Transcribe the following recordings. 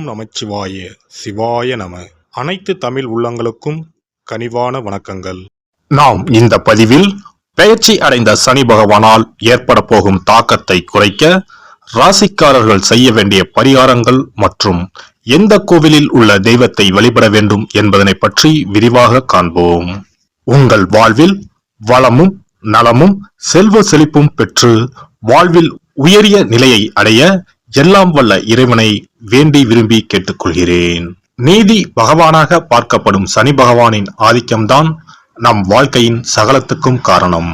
நமச்சிவாய சிவாய நம. அனைத்து தமிழ் உள்ளங்களுக்கும் கனிவான வணக்கங்கள். நாம் இந்த பதிவில் பெயர்ச்சி அடைந்த சனி பகவானால் ஏற்பட போகும் தாக்கத்தை குறைக்க ராசிக்காரர்கள் செய்ய வேண்டிய பரிகாரங்கள் மற்றும் எந்த கோவிலில் உள்ள தெய்வத்தை வழிபட வேண்டும் என்பதனை பற்றி விரிவாக காண்போம். உங்கள் வாழ்வில் வளமும் நலமும் செல்வ செழிப்பும் பெற்று வாழ்வில் உயரிய நிலையை அடைய எல்லாம் வல்ல இறைவனை வேண்டி விரும்பி கேட்டுக்கொள்கிறேன். நீதி பகவானாக பார்க்கப்படும் சனி பகவானின் ஆதிக்கம்தான் நம் வாழ்க்கையின் சகலத்துக்கும் காரணம்.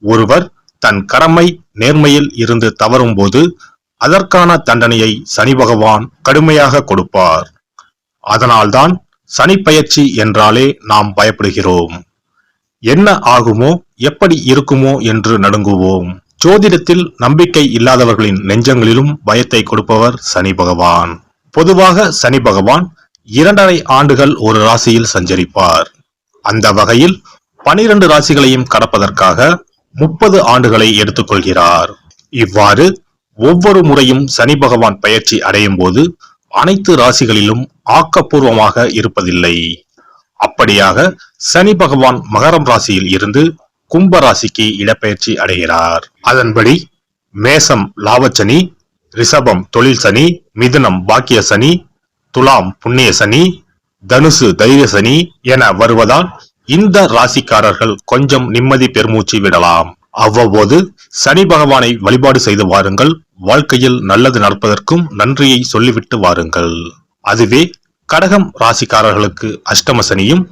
ஒருவர் தன் கடமை நேர்மையில் இருந்து தவறும் போது அதற்கான தண்டனையை சனி பகவான் கடுமையாக கொடுப்பார். அதனால்தான் சனி பெயர்ச்சி என்றாலே நாம் பயப்படுகிறோம். என்ன ஆகுமோ எப்படி இருக்குமோ என்று நடுங்குவோம். ஜோதிடத்தில் நம்பிக்கை இல்லாதவர்களின் நெஞ்சங்களிலும் பயத்தை கொடுப்பவர் சனி பகவான். பொதுவாக சனி பகவான் 2.5 ஆண்டுகள் ஒரு ராசியில் சஞ்சரிப்பார். அந்த வகையில் 12 ராசிகளையும் கடப்பதற்காக 30 ஆண்டுகளை எடுத்துக்கொள்கிறார். இவ்வாறு ஒவ்வொரு முறையும் சனி பகவான் பெயர்ச்சி அடையும் போது அனைத்து ராசிகளிலும் ஆக்கப்பூர்வமாக இருப்பதில்லை. அப்படியாக சனி பகவான் மகரம் ராசியில் இருந்து கும்ப ராசிக்கு இடப்பெயர்ச்சி அடைகிறார். அதன்படி மேசம் லாபச்சனி, ரிஷபம் தொழில் சனி, மிதுனம் பாக்கிய சனி, துலாம் புண்ணிய சனி, தனுசு தைரிய சனி என வருவதால் இந்த ராசிக்காரர்கள் கொஞ்சம் நிம்மதி பெருமூச்சு விடலாம். அவ்வப்போது சனி பகவானை வழிபாடு செய்து வாருங்கள். வாழ்க்கையில் நல்லது நடப்பதற்கும் நன்றியை சொல்லிவிட்டு வாருங்கள். அதுவே கடகம் ராசிக்காரர்களுக்கு அஷ்டம சனியும்,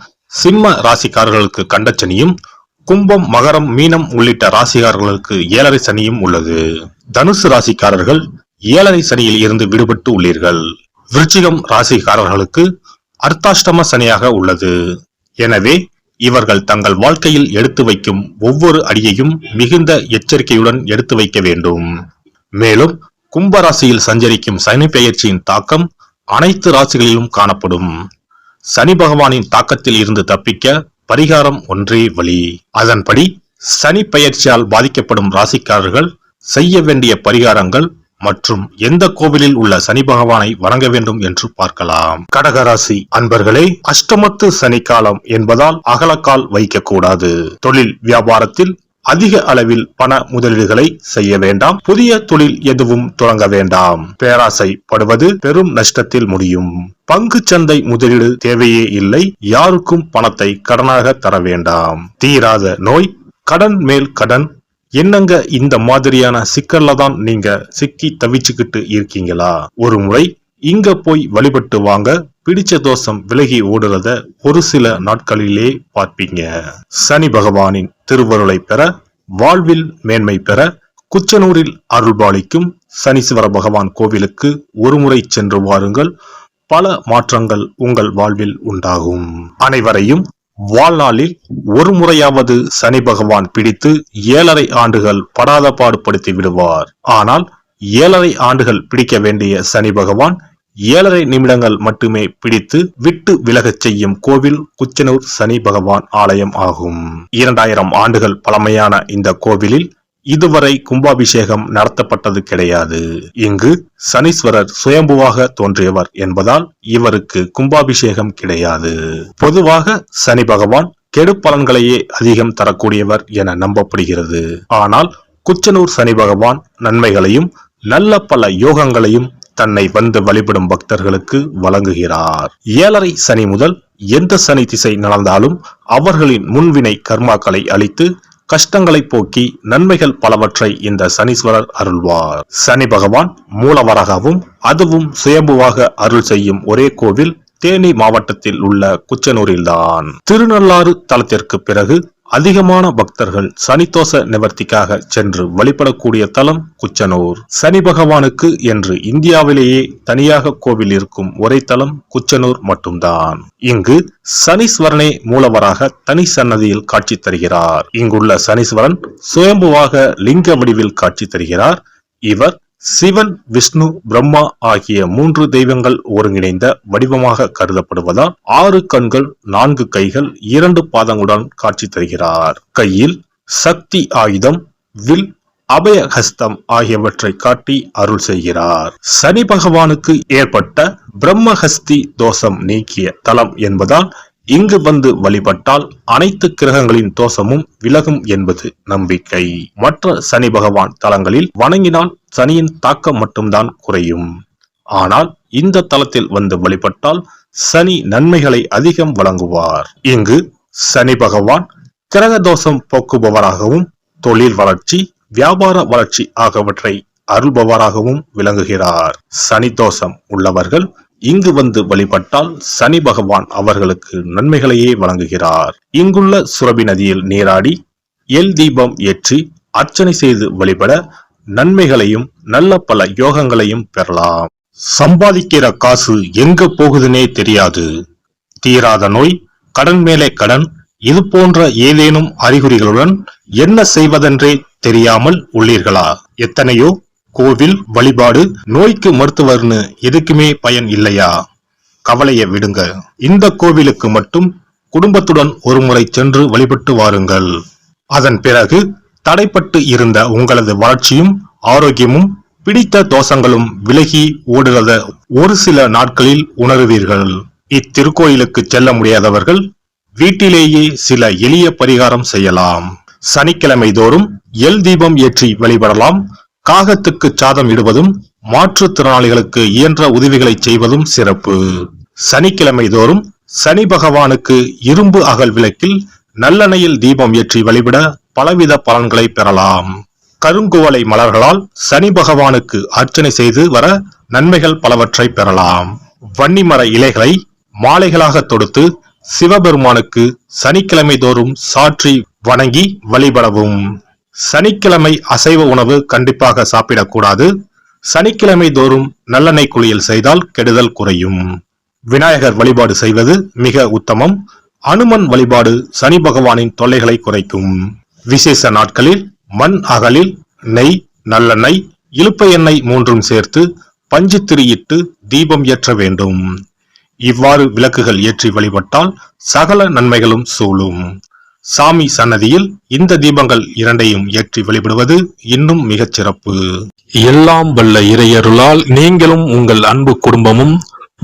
சிம்ம ராசிக்காரர்களுக்கு கண்டச்சனியும், கும்பம் மகரம் மீனம் உள்ளிட்ட ராசிக்காரர்களுக்கு 7.5 சனியும் உள்ளது. தனுசு ராசிக்காரர்கள் 7.5 சனியில் இருந்து விடுபட்டு உள்ளீர்கள். விருச்சிகம் ராசிக்காரர்களுக்கு அர்த்தாஷ்டம சனியாக உள்ளது. எனவே இவர்கள் தங்கள் வாழ்க்கையில் எடுத்து வைக்கும் ஒவ்வொரு அடியையும் மிகுந்த எச்சரிக்கையுடன் எடுத்து வைக்க வேண்டும். மேலும் கும்ப ராசியில் சஞ்சரிக்கும் சனி பெயர்ச்சியின் தாக்கம் அனைத்து ராசிகளிலும் காணப்படும். சனி பகவானின் தாக்கத்தில் இருந்து தப்பிக்க பரிகாரம் ஒன்றே வழி. அதன்படி சனி பெயர்ச்சியால் பாதிக்கப்படும் ராசிக்காரர்கள் செய்ய வேண்டிய பரிகாரங்கள் மற்றும் எந்த கோவிலில் உள்ள சனி பகவானை வணங்க வேண்டும் என்று பார்க்கலாம். கடகராசி அன்பர்களே, அஷ்டமத்து சனி காலம் என்பதால் அகலக்கால் வைக்க கூடாது. தொழில் வியாபாரத்தில் அதிக அளவில் பண முதலீடுகளை செய்ய வேண்டாம். புதிய தொழில் எதுவும் தொடங்க வேண்டாம். பேராசைப்படுவது பெரும் நஷ்டத்தில் முடியும். பங்கு சந்தை முதலீடு தேவையே இல்லை. யாருக்கும் பணத்தை கடனாக தர வேண்டாம். தீராத நோய், கடன் மேல் கடன், என்னங்க இந்த மாதிரியான சிக்கல்ல தான் நீங்க சிக்கி தவிச்சுக்கிட்டு இருக்கீங்களா? ஒரு முறை இங்க போய் வழிபட்டு வாங்க. பிடிச்ச தோஷம் விலகி ஓடுறத ஒரு சில நாட்களிலே பார்ப்பீங்க. சனி பகவானின் திருவருளை பெற, வாழ்வில் மேன்மை பெற குச்சனூரில் அருள்பாலிக்கும் சனீஸ்வர பகவான் கோவிலுக்கு ஒரு முறை சென்று வாருங்கள். பல மாற்றங்கள் உங்கள் வாழ்வில் உண்டாகும். அனைவரையும் வாழ்நாளில் ஒரு முறையாவது சனி பகவான் பிடித்து 7.5 ஆண்டுகள் படாத பாடுபடுத்தி விடுவார். ஆனால் 7.5 ஆண்டுகள் பிடிக்க வேண்டிய சனி பகவான் 7.5 நிமிடங்கள் மட்டுமே பிடித்து விட்டு விலகச் செய்யும் கோவில் குச்சனூர் சனி பகவான் ஆலயம் ஆகும். 2000 ஆண்டுகள் பழமையான இந்த கோவிலில் இதுவரை கும்பாபிஷேகம் நடத்தப்பட்டது கிடையாது. இங்கு சனீஸ்வரர் சுயம்புவாக தோன்றியவர் என்பதால் இவருக்கு கும்பாபிஷேகம் கிடையாது. பொதுவாக சனி பகவான் கெடு பலன்களையே அதிகம் தரக்கூடியவர் என நம்பப்படுகிறது. ஆனால் குச்சனூர் சனி பகவான் நன்மைகளையும் நல்ல பல யோகங்களையும் தன்னை வந்து வழிபடும் பக்தர்களுக்கு வழங்குகிறார். 7.5 சனி முதல் எந்த சனி திசை நடந்தாலும் அவர்களின் முன்வினை கர்மாக்களை அழித்து கஷ்டங்களை போக்கி நன்மைகள் பலவற்றை இந்த சனீஸ்வரர் அருள்வார். சனி பகவான் மூலவராகவும் அதுவும் சுயம்புவாக அருள் செய்யும் ஒரே கோவில் தேனி மாவட்டத்தில் உள்ள குச்சனூரில்தான். திருநள்ளாறு தலத்திற்கு பிறகு அதிகமான பக்தர்கள் சனிதோஷ நிவர்த்திக்காக சென்று வழிபடக்கூடிய தலம் குச்சனூர். சனி பகவானுக்கு என்று இந்தியாவிலேயே தனியாக கோவில் இருக்கும் ஒரே தலம் குச்சனூர் மட்டும்தான். இங்கு சனீஸ்வரனே மூலவராக தனி சன்னதியில் காட்சி தருகிறார். இங்குள்ள சனீஸ்வரன் சுயம்புவாக லிங்க வடிவில் காட்சி தருகிறார். இவர் சிவன், விஷ்ணு, பிரம்மா ஆகிய 3 தெய்வங்கள் ஒருங்கிணைந்த வடிவமாக கருதப்படுவதால் 6 கண்கள், 4 கைகள், 2 பாதங்களுடன் காட்சி தருகிறார். கையில் சக்தி ஆயுதம், வில், அபயஹஸ்தம் ஆகியவற்றை காட்டி அருள் செய்கிறார். சனி பகவானுக்கு ஏற்பட்ட பிரம்மஹஸ்தி தோஷம் நீக்கிய தலம் என்பதால் இங்கு வந்து வழிபட்டால் அனைத்து கிரகங்களின் தோஷமும் விலகும் என்பது நம்பிக்கை. மற்ற சனி பகவான் தலங்களில் வணங்கினால் சனியின் தாக்கம் மட்டும்தான் குறையும். ஆனால் இந்த தலத்தில் வந்து வழிபட்டால் சனி நன்மைகளை அதிகம் வழங்குவார். இங்கு சனி பகவான் கிரக தோஷம் போக்குபவராகவும் தொழில் வளர்ச்சி, வியாபார வளர்ச்சி ஆகியவற்றை அருள்பவராகவும் விளங்குகிறார். சனி தோஷம் உள்ளவர்கள் இங்கு வந்து வழிபட்டால் சனி பகவான் அவர்களுக்கு நன்மைகளையே வழங்குகிறார். இங்குள்ள சுரபி நதியில் நீராடி எல் தீபம் ஏற்றி அர்ச்சனை செய்து வழிபட நன்மைகளையும் நல்ல பல யோகங்களையும் பெறலாம். சம்பாதிக்கிற காசு எங்க போகுதுன்னே தெரியாது. தீராத நோய், கடன் மேலே கடன், இது போன்ற ஏதேனும் அறிகுறிகளுடன் என்ன செய்வதென்றே தெரியாமல் உள்ளீர்களா? எத்தனையோ கோவில் வழிபாடு, நோய்க்கு மருத்துவர்னு எதுக்குமே பயன் இல்லையா? கவலையை விடுங்க. இந்த கோவிலுக்கு மட்டும் குடும்பத்துடன் ஒருமுறை சென்று வழிபட்டு வாருங்கள். அதன் பிறகு தடைப்பட்டு இருந்த உங்களது வளர்ச்சியும் ஆரோக்கியமும் பிடித்த தோஷங்களும் விலகி ஓடுகிறத ஒரு சில நாட்களில் உணருவீர்கள். இத்திருக்கோயிலுக்கு செல்ல முடியாதவர்கள் வீட்டிலேயே சில எளிய பரிகாரம் செய்யலாம். சனிக்கிழமை தோறும் எல் தீபம் ஏற்றி வழிபடலாம். காகத்துக்கு சாதம் இடுவதும் மாற்றுத்திறனாளிகளுக்கு இயன்ற உதவிகளை செய்வதும் சிறப்பு. சனிக்கிழமை தோறும் சனி பகவானுக்கு இரும்பு அகல் விளக்கில் நல்லெண்ணெயில் தீபம் ஏற்றி வழிபட பலவித பலன்களை பெறலாம். கருங்குவளை மலர்களால் சனி பகவானுக்கு அர்ச்சனை செய்து வர நன்மைகள் பலவற்றை பெறலாம். வன்னிமர இலைகளை மாலைகளாக தொடுத்து சிவபெருமானுக்கு சனிக்கிழமை தோறும் சாற்றி வணங்கி வழிபடவும். சனிக்கிழமை அசைவ உணவு கண்டிப்பாக சாப்பிடக்கூடாது. சனிக்கிழமை தோறும் நல்லெண்ணெய் குளியல் செய்தால் கெடுதல் குறையும். விநாயகர் வழிபாடு செய்வது மிக உத்தமம். அனுமன் வழிபாடு சனி பகவானின் தொல்லைகளை குறைக்கும். விசேஷ நாட்களில் மண் அகலில் நெய், நல்லெண்ணெய், இலுப்பை எண்ணெய் மூன்றும் சேர்த்து பஞ்சு திரியிட்டு தீபம் ஏற்ற வேண்டும். இவ்வாறு விளக்குகள் ஏற்றி வழிபட்டால் சகல நன்மைகளும் சூழும். சாமி சன்னதியில் இந்த தீபங்கள் இரண்டையும் ஏற்றி வழிபடுவது இன்னும் மிகச் சிறப்பு. எல்லாம் வல்ல இறையருளால் நீங்களும் உங்கள் அன்பு குடும்பமும்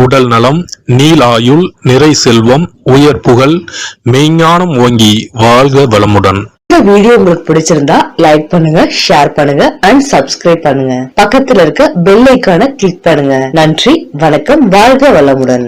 உடல் நலம், நீலாயுள், நிறை செல்வம், உயர் புகழ், மெய்ஞானம் ஓங்கி வாழ்க வளமுடன். இந்த வீடியோ உங்களுக்கு பிடிச்சிருந்தா லைக் பண்ணுங்க, ஷேர் பண்ணுங்க அண்ட் சப்ஸ்கிரைப் பண்ணுங்க. பக்கத்துல இருக்க பெல் ஐகானை கிளிக் பண்ணுங்க. நன்றி, வணக்கம், வாழ்க வளமுடன்.